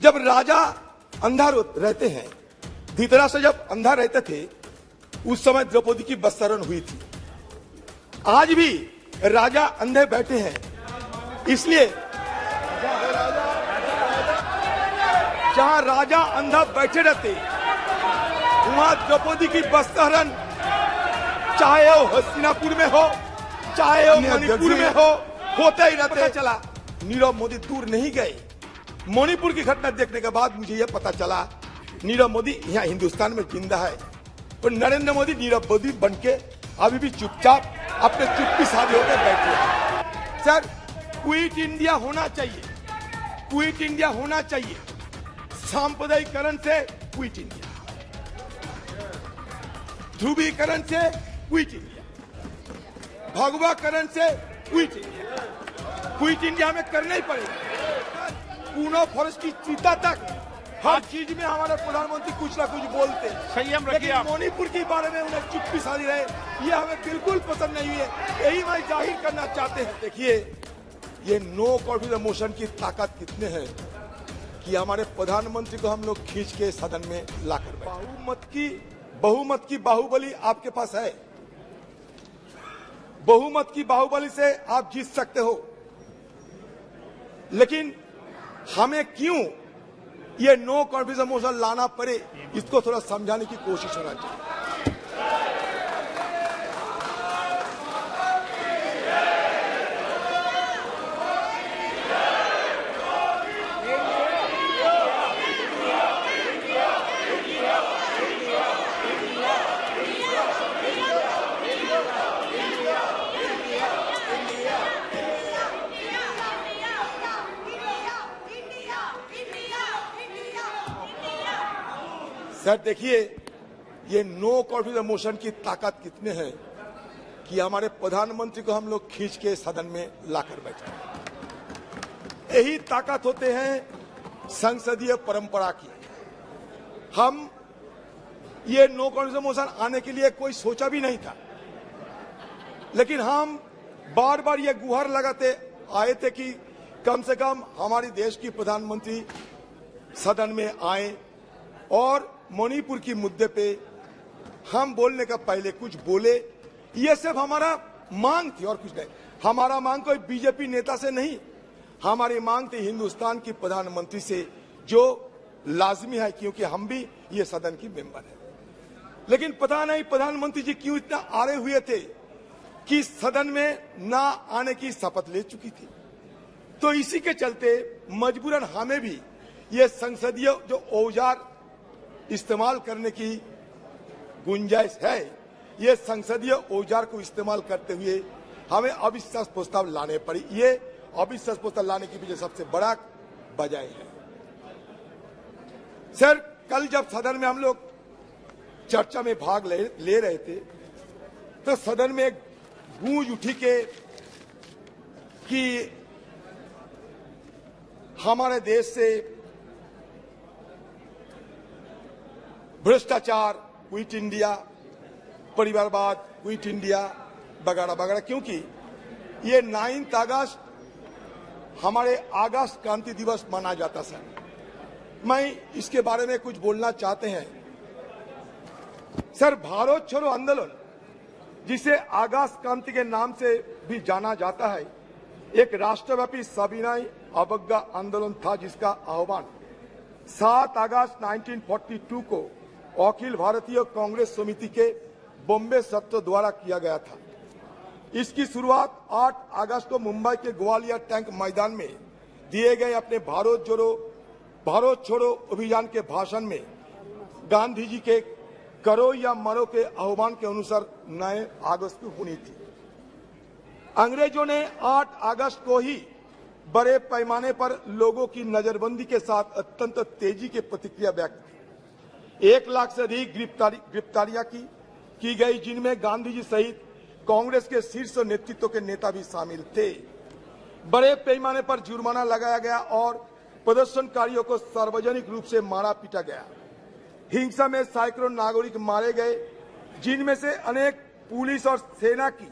जब राजा अंधा रहते हैं, धृतराष्ट्र जब अंधा रहते थे, उस समय द्रौपदी की वस्त्रण हुई थी। आज भी राजा अंधे बैठे हैं, इसलिए जहां राजा अंधा बैठे रहते, वहां द्रौपदी की वस्त्रण, चाहे वो हस्तिनापुर में हो, चाहे वो मणिपुर में हो, होता ही रहते। चला नीरव मोदी दूर नहीं गए। मणिपुर की घटना देखने के बाद मुझे यह पता चला नीरव मोदी यहाँ हिंदुस्तान में जिंदा है, और नरेंद्र मोदी नीरव मोदी बन के अभी भी चुपचाप अपने चुप्पी साधे होकर बैठे हैं। सर, क्विट इंडिया होना चाहिए, क्विट इंडिया होना चाहिए। सांप्रदायिकरण से क्विट इंडिया, ध्रुवीकरण से क्विट इंडिया, भगवाकरण से क्विट इंडिया। क्विट इंडिया हमें करना ही पड़ेगा। पूना फॉरेस्ट की चीता तक हर चीज में हमारे प्रधानमंत्री कुछ ना कुछ बोलते हैं। संयम रखिए। मणिपुर के बारे में उन्हें चुप्पी साधी रहे, ये हमें बिल्कुल पसंद नहीं है। यही मैं जाहिर करना चाहते हैं। देखिए, ये नो कॉन्फिडेंस मोशन की ताकत कितने हैं कि हमारे प्रधानमंत्री को हम लोग खींच के सदन में लाकर बहुमत की बाहुबली आपके पास है। बहुमत की बाहुबली से आप जीत सकते हो, लेकिन हमें क्यों ये नो कॉन्फिडेंस मोशन लाना पड़े, इसको थोड़ा समझाने की कोशिश होना चाहिए। सर देखिए, ये नो कॉन्फिडेंस मोशन की ताकत कितने हैं कि हमारे प्रधानमंत्री को हम लोग खींच के सदन में लाकर बैठे। यही ताकत होते हैं संसदीय परंपरा की। हम ये नो कॉन्फिडेंस मोशन आने के लिए कोई सोचा भी नहीं था, लेकिन हम बार बार ये गुहार लगाते आए थे कि कम से कम हमारे देश की प्रधानमंत्री सदन में आए और मणिपुर की मुद्दे पे हम बोलने का पहले कुछ बोले। ये सिर्फ हमारा मांग थी और कुछ नहीं। हमारा मांग कोई बीजेपी नेता से नहीं, हमारी मांग थी हिंदुस्तान की प्रधानमंत्री से, जो लाजमी है क्योंकि हम भी ये सदन की मेंबर है। लेकिन पता नहीं प्रधानमंत्री जी क्यों इतना आड़े हुए थे कि सदन में ना आने की शपथ ले चुकी थी। तो इसी के चलते मजबूरन हमें भी ये संसदीय जो औजार इस्तेमाल करने की गुंजाइश है, ये संसदीय औजार को इस्तेमाल करते हुए हमें अविश्वास प्रस्ताव लाने पड़ी। ये अविश्वास प्रस्ताव लाने की पीछे सबसे बड़ा वजह है। सर, कल जब सदन में हम लोग चर्चा में भाग ले रहे थे, तो सदन में एक गूंज उठी कि हमारे देश से भ्रष्टाचार क्विट इंडिया, परिवारवाद क्विट इंडिया वगैरह वगैरह, क्योंकि ये 9 अगस्त हमारे अगस्त क्रांति दिवस माना जाता है। मैं इसके बारे में कुछ बोलना चाहते हैं। सर, भारत छोड़ो आंदोलन, जिसे अगस्त क्रांति के नाम से भी जाना जाता है, एक राष्ट्रव्यापी सविनय अवज्ञा आंदोलन था, जिसका आह्वान 7 अगस्त 1942 को अखिल भारतीय कांग्रेस समिति के बॉम्बे सत्र द्वारा किया गया था। इसकी शुरुआत 8 अगस्त को मुंबई के ग्वालियर टैंक मैदान में दिए गए अपने भारत छोड़ो अभियान के भाषण में गांधी जी के करो या मरो के आह्वान के अनुसार 9 अगस्त को होनी थी। अंग्रेजों ने 8 अगस्त को ही बड़े पैमाने पर लोगों की नजरबंदी के साथ अत्यंत तेजी की प्रतिक्रिया व्यक्त की। 1 लाख से अधिक गिरफ्तारियां की गई, जिनमें गांधी जी सहित कांग्रेस के शीर्ष नेतृत्व के नेता भी शामिल थे। बड़े पैमाने पर जुर्माना लगाया गया और प्रदर्शनकारियों को सार्वजनिक रूप से मारा पीटा गया। हिंसा में सैकड़ों नागरिक मारे गए, जिनमें से अनेक पुलिस और सेना की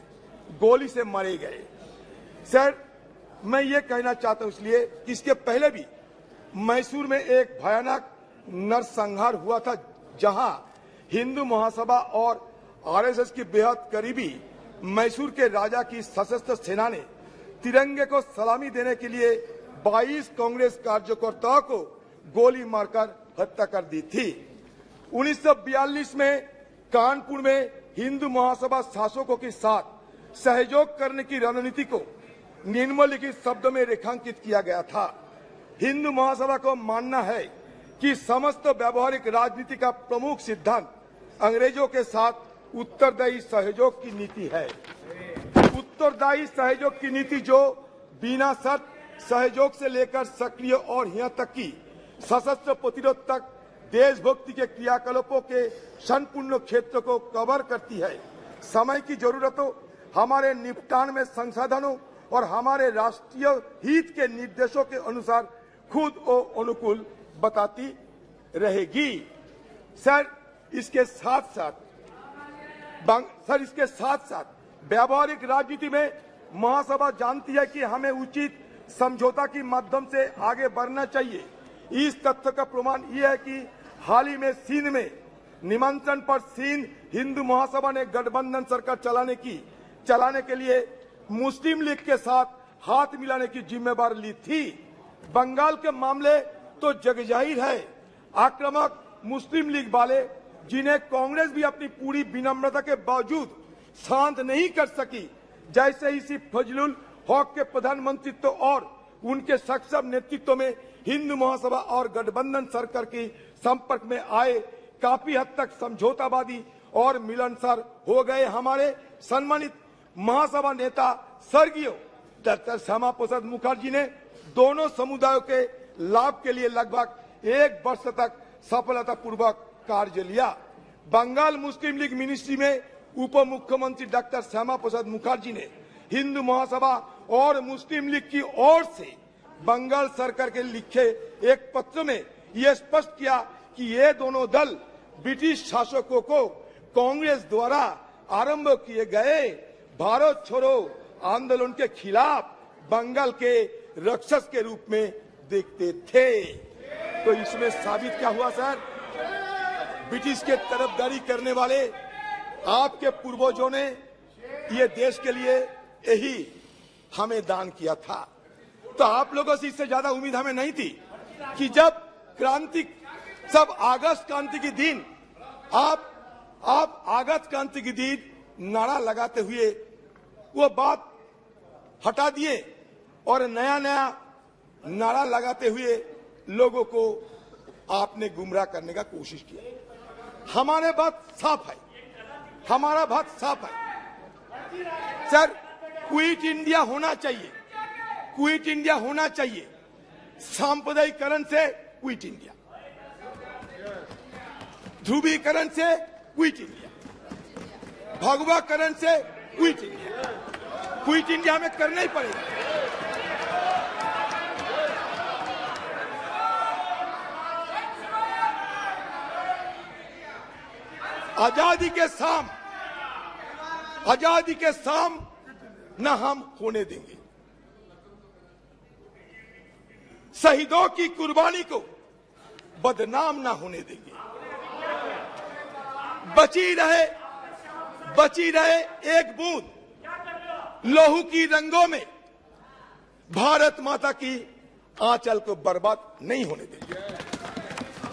गोली से मारे गए। सर, मैं ये कहना चाहता हूं इसलिए कि इसके पहले भी मैसूर में एक भयानक नरसंहार हुआ था, जहां हिंदू महासभा और आरएसएस की बेहद करीबी मैसूर के राजा की सशस्त्र सेना ने तिरंगे को सलामी देने के लिए 22 कांग्रेस कार्यकर्ताओं को गोली मारकर हत्या कर दी थी। 1942 में कानपुर में हिंदू महासभा शासकों के साथ सहयोग करने की रणनीति को निम्नलिखित शब्दों में रेखांकित किया गया था। हिंदू महासभा को मानना है कि समस्त व्यवहारिक राजनीति का प्रमुख सिद्धांत अंग्रेजों के साथ उत्तरदायी सहयोग की नीति है। उत्तरदायी सहयोग की नीति जो बिना शर्त सहयोग से लेकर सक्रिय और यहां तक कि सशस्त्र प्रतिरोध तक देशभक्ति के क्रियाकलापों के संपूर्ण क्षेत्र को कवर करती है। समय की जरूरतों, हमारे निपटान में संसाधनों और हमारे राष्ट्रीय हित के निर्देशों के अनुसार खुद को अनुकूल बताती रहेगी। सर, इसके साथ साथ व्यावहारिक राजनीति में महासभा जानती है कि हमें उचित समझौता के माध्यम से आगे बढ़ना चाहिए। इस तथ्य का प्रमाण यह है कि हाल ही में सिंध में निमंत्रण पर सिंध हिंदू महासभा ने गठबंधन सरकार चलाने के लिए मुस्लिम लीग के साथ हाथ मिलाने की जिम्मेदारी ली थी। बंगाल के मामले तो जगजाहिर है। आक्रामक मुस्लिम लीग वाले, जिन्हें कांग्रेस भी अपनी पूरी विनम्रता के बावजूद शांत नहीं कर सकी, जैसे इसी फजलुल हक के प्रधानमंत्रित्व और उनके सक्षम नेतृत्व में हिंदू महासभा और गठबंधन सरकार के संपर्क में आए, काफी हद तक समझौतावादी और मिलनसार हो गए। हमारे सम्मानित महासभा नेता स्वर्गीय डॉक्टर श्यामा प्रसाद मुखर्जी ने दोनों समुदायों के लाभ के लिए लगभग 1 वर्ष तक सफलतापूर्वक कार्य लिया। बंगाल मुस्लिम लीग मिनिस्ट्री में उप मुख्यमंत्री डॉक्टर श्यामा प्रसाद मुखर्जी ने हिंदू महासभा और मुस्लिम लीग की ओर से बंगाल सरकार के लिखे एक पत्र में यह स्पष्ट किया कि ये दोनों दल ब्रिटिश शासकों को कांग्रेस द्वारा आरंभ किए गए भारत छोड़ो आंदोलन के खिलाफ बंगाल के राक्षस के रूप में देखते थे। तो इसमें साबित क्या हुआ सर? ब्रिटिश के तरफदारी करने वाले आपके पूर्वजों ने ये देश के लिए यही हमें दान किया था। तो आप लोगों से इससे ज्यादा उम्मीद हमें नहीं थी कि जब अगस्त क्रांति के दिन आप अगस्त क्रांति के दिन नारा लगाते हुए वो बात हटा दिए और नया नारा लगाते हुए लोगों को आपने गुमराह करने का कोशिश किया। हमारा बात साफ है सर, क्विट इंडिया होना चाहिए। सांप्रदायिकरण से क्विट इंडिया, ध्रुवीकरण से क्विट इंडिया, भगवाकरण से क्विट इंडिया हमें करना ही पड़ेगा। आजादी के शाम न हम होने देंगे। शहीदों की कुर्बानी को बदनाम न होने देंगे। बची रहे एक बूंद लहू की रंगों में भारत माता की आंचल को बर्बाद नहीं होने देंगे।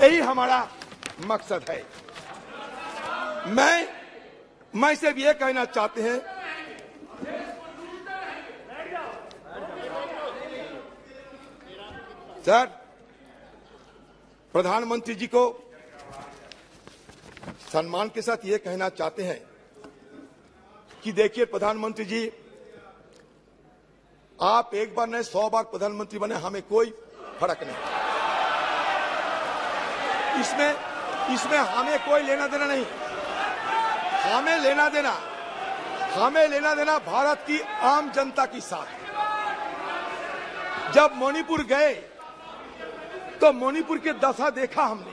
यही हमारा मकसद है। मैं सिर्फ ये कहना चाहते हैं, सर, प्रधानमंत्री जी को सम्मान के साथ ये कहना चाहते हैं कि देखिए प्रधानमंत्री जी, आप एक बार नहीं 100 बार प्रधानमंत्री बने, हमें कोई फर्क नहीं। इसमें हमें कोई लेना देना नहीं। हमें लेना देना भारत की आम जनता के साथ। जब मणिपुर गए तो मणिपुर की दशा देखा हमने,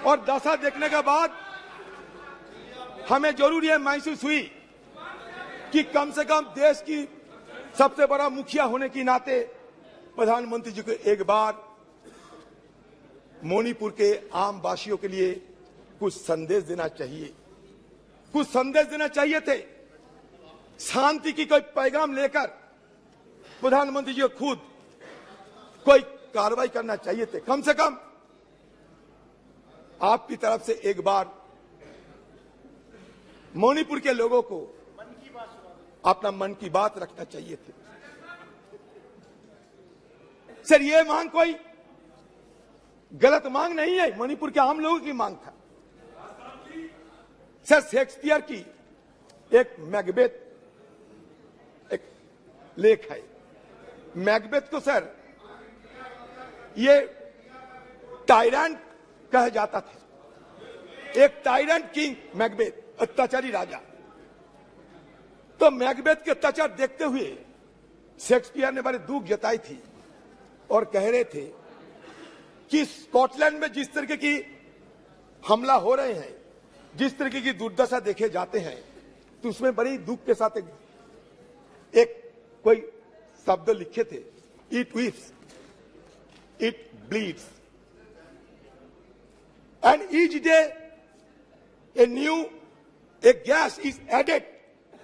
और दशा देखने के बाद हमें जरूर यह महसूस हुई कि कम से कम देश की सबसे बड़ा मुखिया होने के नाते प्रधानमंत्री जी को एक बार मणिपुर के आम वासियों के लिए कुछ संदेश देना चाहिए, कुछ संदेश देना चाहिए थे। शांति की कोई पैगाम लेकर प्रधानमंत्री जी को खुद कोई कार्रवाई करना चाहिए थे। कम से कम आपकी तरफ से एक बार मणिपुर के लोगों को अपना मन की बात रखना चाहिए थे। सर, ये मांग कोई गलत मांग नहीं है, मणिपुर के आम लोगों की मांग था। सर, शेक्सपियर की एक मैकबेथ एक लेख है। मैकबेथ को सर ये टायरेंट कहा जाता था, एक टायरेंट किंग मैकबेथ, अत्याचारी राजा। तो मैकबेथ के अत्याचार देखते हुए शेक्सपियर ने बड़े दुख जताई थी और कह रहे थे कि स्कॉटलैंड में जिस तरीके की हमला हो रहे हैं, जिस तरीके की दुर्दशा देखे जाते हैं, तो उसमें बड़ी दुख के साथ एक कोई शब्द लिखे थे, it weeps, it bleeds, and each day a gas is added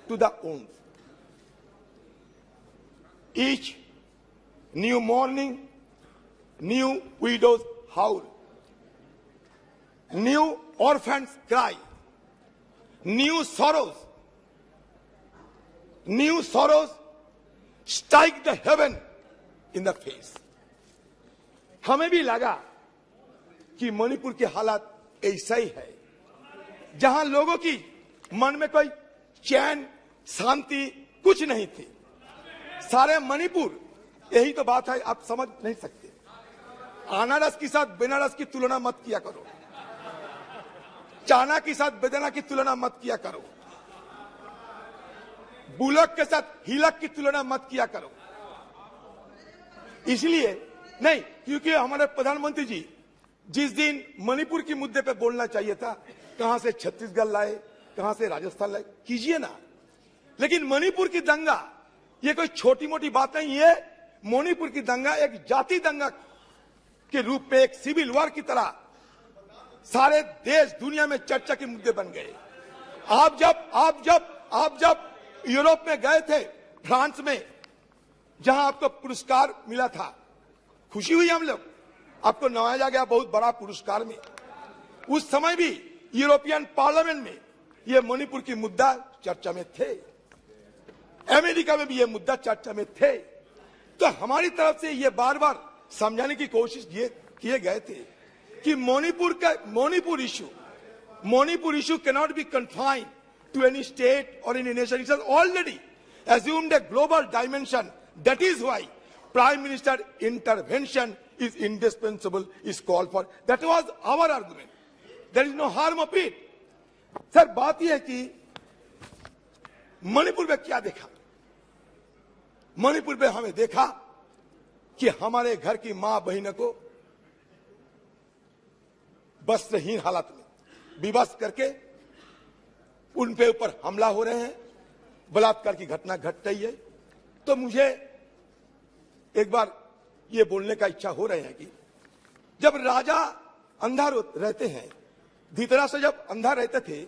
to the wounds. Each new morning, new widows howl, new orphans cry, new sorrows strike the heaven in the face. हमें भी लगा कि मणिपुर के हालात ऐसा ही है, जहां लोगों की मन में कोई चैन शांति कुछ नहीं थी। सारे मणिपुर, यही तो बात है, आप समझ नहीं सकते। अनारस के साथ बेनारस की तुलना मत किया करो, चाना के साथ बेदाना की तुलना मत किया करो, बुलक के साथ हिलक की तुलना मत किया करो। इसलिए नहीं, क्योंकि हमारे प्रधानमंत्री जी जिस दिन मणिपुर के मुद्दे पे बोलना चाहिए था, कहां से छत्तीसगढ़ लाए, कहां से राजस्थान लाए, कीजिए ना। लेकिन मणिपुर की दंगा ये कोई छोटी मोटी बात नहीं है। मणिपुर की दंगा एक जाति दंगा के रूप में, एक सिविल वॉर की तरह सारे देश दुनिया में चर्चा के मुद्दे बन गए। आप जब यूरोप में गए थे, फ्रांस में, जहां आपको पुरस्कार मिला था, खुशी हुई हम लोग, आपको नवाजा गया बहुत बड़ा पुरस्कार में। उस समय भी यूरोपियन पार्लियामेंट में यह मणिपुर की मुद्दा चर्चा में थे, अमेरिका में भी यह मुद्दा चर्चा में थे। तो हमारी तरफ से यह बार बार समझाने की कोशिश किए गए थे कि Manipur issue cannot be confined to any state और any nation. It has already assumed a global dimension. That is why Prime Minister intervention is indispensable, is called for. That was our argument. There is no harm of it. Sir, बात यह है कि मणिपुर में क्या देखा? मणिपुर में हमें देखा कि हमारे घर की मां बहनों को वस्त्रहीन हालत में विवश करके उन पे ऊपर हमला हो रहे हैं, बलात्कार की घटना घट रही है। तो मुझे एक बार ये बोलने का इच्छा हो रहा है कि जब राजा अंधा रहते हैं, धृतराष्ट्र जब अंधा रहते थे,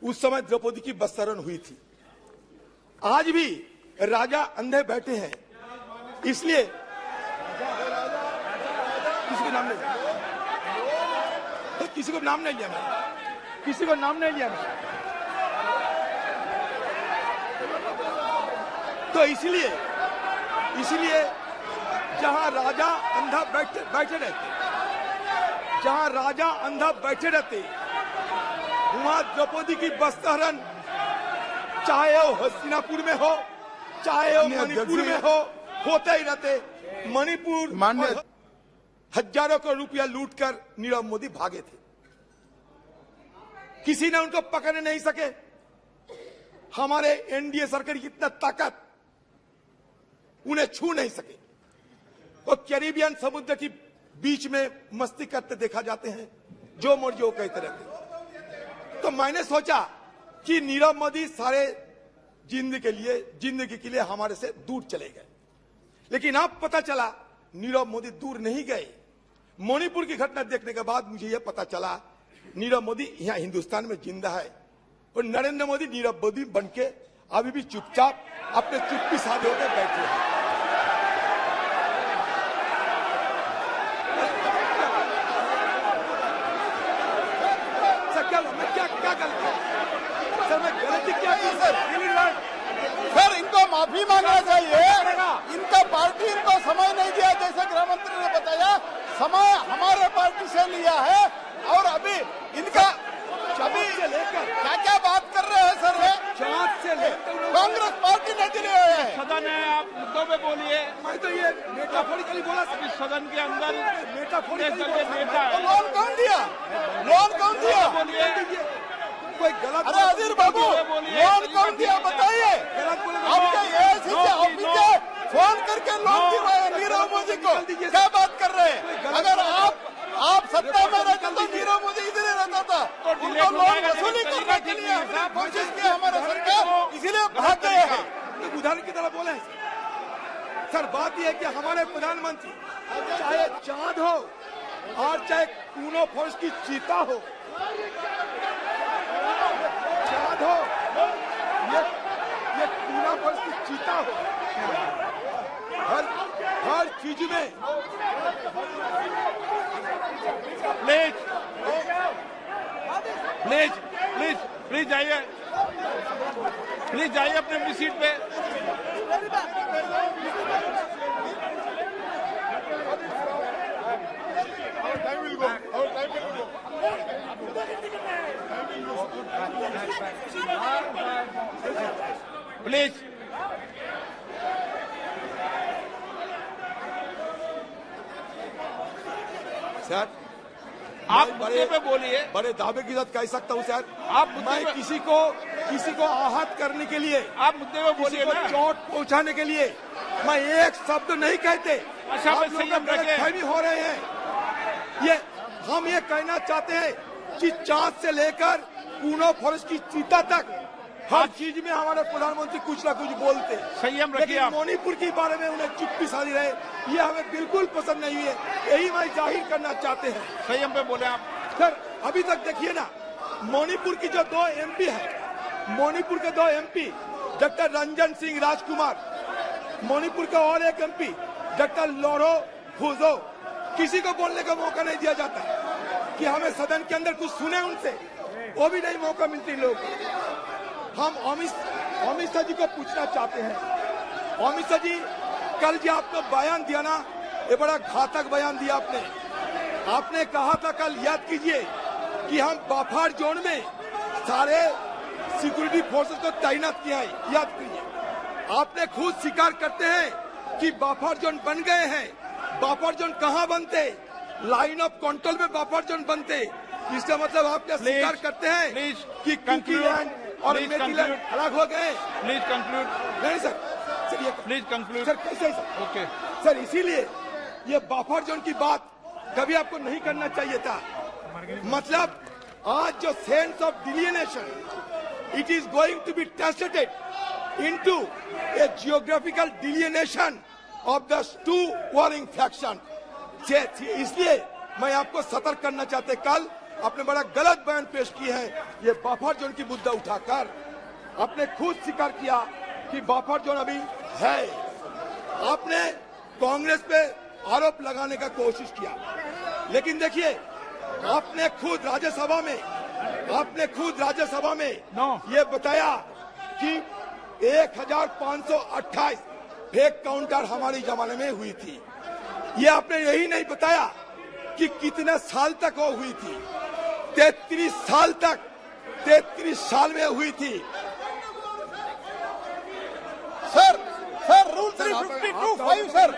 उस समय द्रौपदी की वस्त्रण हुई थी। आज भी राजा अंधे बैठे हैं, इसलिए किसी को नाम नहीं लिया, किसी को नाम नहीं लिया मैं, किसी को नाम नहीं लिया मैं। तो इसलिए जहां राजा अंधा बैठे रहते, जहां राजा अंधा बैठे रहते, वहां द्रौपदी की वस्त्रहरण, चाहे वो हस्तिनापुर में हो, चाहे वो मणिपुर में हो, होते ही रहते। मणिपुर हजारों करोड़ रुपया लूटकर नीरव मोदी भागे थे, किसी ने उनको पकड़ नहीं सके। हमारे एनडीए सरकार की इतना ताकत, उन्हें छू नहीं सके। वो कैरिबियन समुद्र की बीच में मस्ती करते देखा जाते हैं, जो मर्जी वो कहते रहते। तो मैंने सोचा कि नीरव मोदी सारे जिंदगी के लिए हमारे से दूर चले गए। लेकिन अब पता चला नीरव मोदी दूर नहीं गए, मणिपुर की घटना देखने के बाद मुझे यह पता चला नीरव मोदी यहाँ हिंदुस्तान में जिंदा है और नरेंद्र मोदी नीरव मोदी बन के अभी भी चुपचाप अपने चुप्पी साधे होकर बैठे हैं। सर इनको माफी मांगना चाहिए। इनका पार्टी इनको समय नहीं दिया, जैसे गृह मंत्री ने बताया समय हमारे पार्टी से लिया है और अभी इनका अभी क्या क्या बात कर रहे हैं सर? कांग्रेस पार्टी ने दिए हुए हैं। सदन है, आप मुद्दों पे बोलिए। मैं तो ये मेटाफोरिकली बोला, इस सदन के अंदर मेटाफोरिकली नेता है। लोन कौन दिया? लोन कौन दिया? बोलिए, कोई गलत अरे अजीर बाबू लोन कौन दिया बताइए? आपके एएससी से ऑफिस से फोन करके लोन दिलवाया नीरव मोदी को। क्या बात कर रहे हैं? अगर आप सत्ता में रहते तो नीरव मोदी इधर ही रहता था। उनको लोन वसूली करने के लिए हमने कोशिश की, हमारा सरकार इसीलिए भाग गए हैं। उदाहरण की तरह बोले सर, बात यह है कि हमारे प्रधानमंत्री चाहे चांद हो और चाहे कूनो फौज की चीता हो, चांद हो ये कूनो फौज की चीता हो, हर चीज में प्लीज प्लीज प्लीज प्लीज जाइए, प्लीज जाइए अपनी सीट पे। प्लीज सर, आप मुद्दे पे बोलिए। बड़े दावे के साथ कह सकता हूँ सर, आप मुद्दे मैं पे- किसी को आहत करने के लिए, आप मुद्दे पे किसी बोलिए को ना। चोट पहुंचाने के लिए मैं एक शब्द नहीं कहते। अच्छा, आप मैं लोग संयम रखें। गलतफहमी हो रहे हैं। ये हम ये कहना चाहते हैं कि चांद से लेकर कूनो फॉरेस्ट की चीता तक हर चीज में हमारे प्रधानमंत्री कुछ ना कुछ बोलते। संयम रखिए लेकिन आप। मणिपुर के बारे में उन्हें चुप्पी साधी रहे, ये हमें बिल्कुल पसंद नहीं है। यही मैं जाहिर करना चाहते हैं। संयम पे बोले आप। सर अभी तक देखिए ना, मणिपुर की जो 2 एमपी है, मणिपुर के 2 एमपी डॉक्टर रंजन सिंह राजकुमार, मणिपुर का और एक एमपी डॉक्टर लोरो फुजो, किसी को बोलने का मौका नहीं दिया जाता कि हमें सदन के अंदर कुछ सुने उनसे, वो भी नहीं मौका मिलती लोग। हम अमित शाह जी को पूछना चाहते हैं, अमित शाह जी कल जो आपने बयान दिया ना, ये बड़ा घातक बयान दिया आपने। आपने कहा था कल, याद कीजिए, कि हम बफर जोन में सारे सिक्योरिटी फोर्सेस को तैनात किया है। याद कीजिए, आपने खुद स्वीकार करते हैं कि बफर जोन बन गए हैं। बफर जोन कहाँ बनते? लाइन ऑफ कंट्रोल में बफर जोन बनते। इसका मतलब आप क्या स्वीकार करते हैं कि कुकीलैंड और मेरीलैंड अलग हो गए? Please conclude. नहीं सर, चलिए प्लीज कंक्लूड। सर, कैसे सर? ओके सर, इसीलिए ये बफर जोन की बात कभी आपको नहीं करना चाहिए था। मतलब आज जो sense of delineation, it is going to be translated into a geographical delineation of the 2 warring faction. इसलिए मैं आपको सतर्क करना चाहते, कल आपने बड़ा गलत बयान पेश किए हैं। ये बफर जोन की मुद्दा उठाकर आपने खुद स्वीकार किया कि बफर जोन अभी है। आपने कांग्रेस पे आरोप लगाने का कोशिश किया, लेकिन देखिए आपने खुद राज्यसभा में ये बताया कि 1528 फेक काउंटर हमारी जमाने में हुई थी। ये आपने यही नहीं बताया कि कितने साल तक वो हुई थी। 33 साल तक, 33 साल में हुई थी। Sir rule 352(5) sir